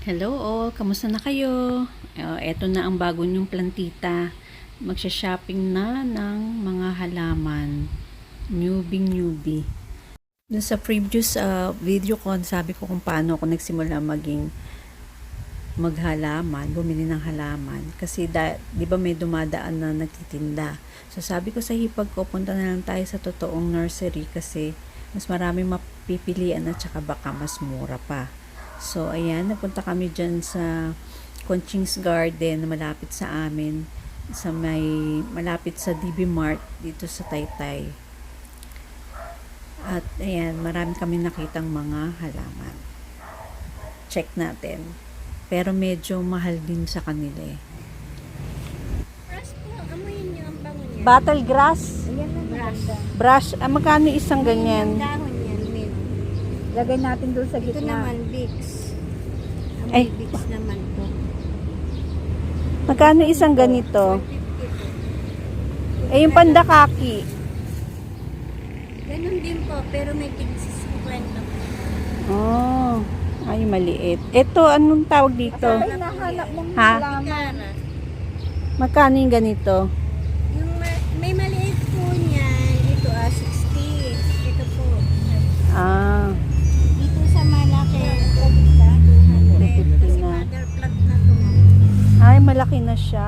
Hello all, kamusta na kayo? Eto na ang bago nyong plantita. Magsha-shopping na ng mga halaman. Newbie. Dun sa previous video ko, sabi ko kung paano ako nagsimula maghalaman, bumili ng halaman. Kasi di ba may dumadaan na nagtitinda. So sabi ko sa hipag ko, punta na lang tayo sa totoong nursery kasi mas marami mapipilian at saka baka mas mura pa. So, ayan, napunta kami dyan sa Conching's Garden na malapit sa amin, malapit sa DB Mart dito sa Taytay. At, ayan, marami kami nakitang mga halaman. Check natin. Pero medyo mahal din sa kanila eh. Amoyin niyo ang bango niya. Battle grass? Ayan na Brush? Magkano isang ganyan? dahon yan, Min. Lagay natin doon sa Ito gitna. naman, Vicks. Ay. Vicks naman po. Magkano isang ganito? 450 po. Eh, yung pandakaki. Ganun din po, pero may tigis 50 po. Oh, ay maliit. Ito, anong tawag dito? Ay, nahanap mong Ha? halaman. Pikara. Magkano yung ganito? Yung may maliit po niyan, ito 60. Ito po. Ah, Dito sa malaki, 200. 250 Kasi na. mother plant na to. ay malaki na siya.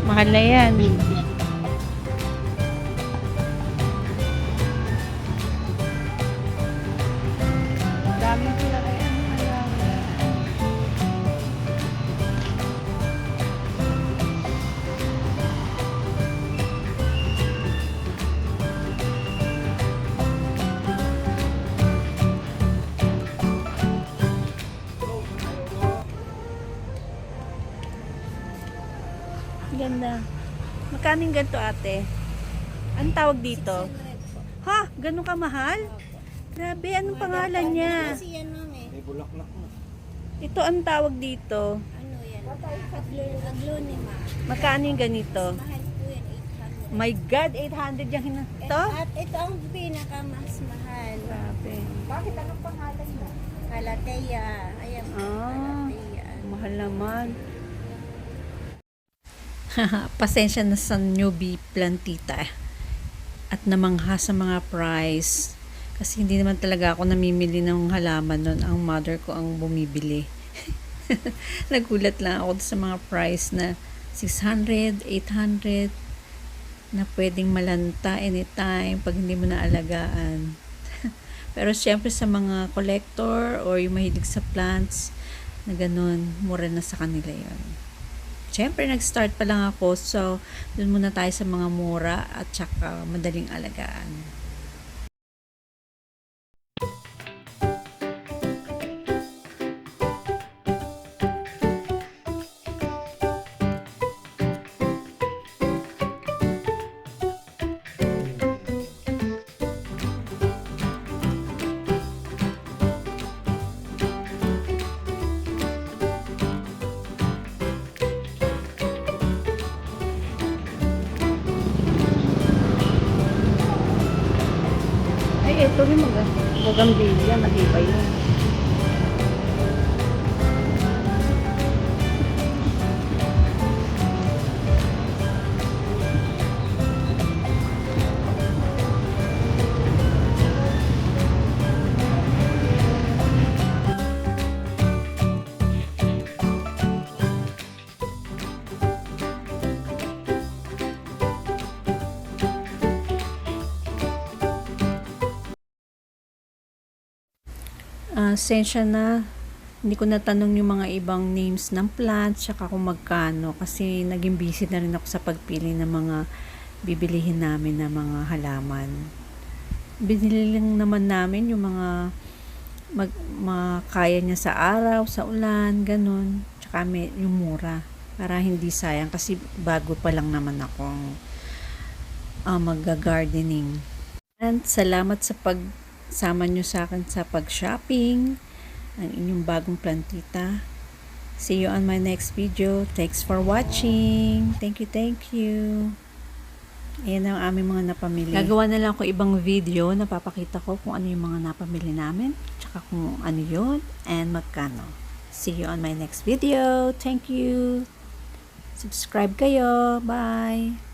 Mahal na yan. Dami sila kaya. Ganda. Magkano yung ganito, ate? Anong tawag dito? 600 po. Ha? Ganun ka mahal? Grabe, anong pangalan niya? Kasi yan, ma'am eh. Ito ang tawag dito. Ano yan? Aglonema. Magkano yung ganito? Mahal po yan, 800. My God, 800 yung hinato? At ito ang pinakamas mahal. Grabe. Bakit? Anong pangalan mo? Kalateya. Ayan po, Ah. Kalateya. Mahal naman. Pasensya na sa newbie plantita at namangha sa mga price kasi hindi naman talaga ako namimili ng halaman nun, ang mother ko ang bumibili. Nagulat lang ako sa mga price na 600, 800 na pwedeng malanta anytime pag hindi mo naalagaan. Pero syempre sa mga collector or yung mahilig sa plants na ganun, mura na sa kanila yon. Siyempre, nag-start pa lang ako. So, dun muna tayo sa mga mura at saka madaling alagaan. Ay, ito yung magambilya, matibay yun. Sensya na, hindi ko natanong yung mga ibang names ng plants, tsaka kung magkano, kasi naging busy na rin ako sa pagpili ng mga bibilihin namin na mga halaman. Binili lang naman namin yung mga makaya niya sa araw, sa ulan, ganun. Tsaka may yung mura para hindi sayang kasi bago pa lang naman ako mag-gardening. And salamat sa pagsama nyo sa akin sa pag-shopping ng inyong bagong plantita. See you on my next video. Thanks for watching. Thank you, thank you. Ayan ang aming mga napamili. Gagawa na lang ako ibang video na papakita ko kung ano yung mga napamili namin, tsaka kung ano yun, and magkano. See you on my next video. Thank you. Subscribe kayo. Bye.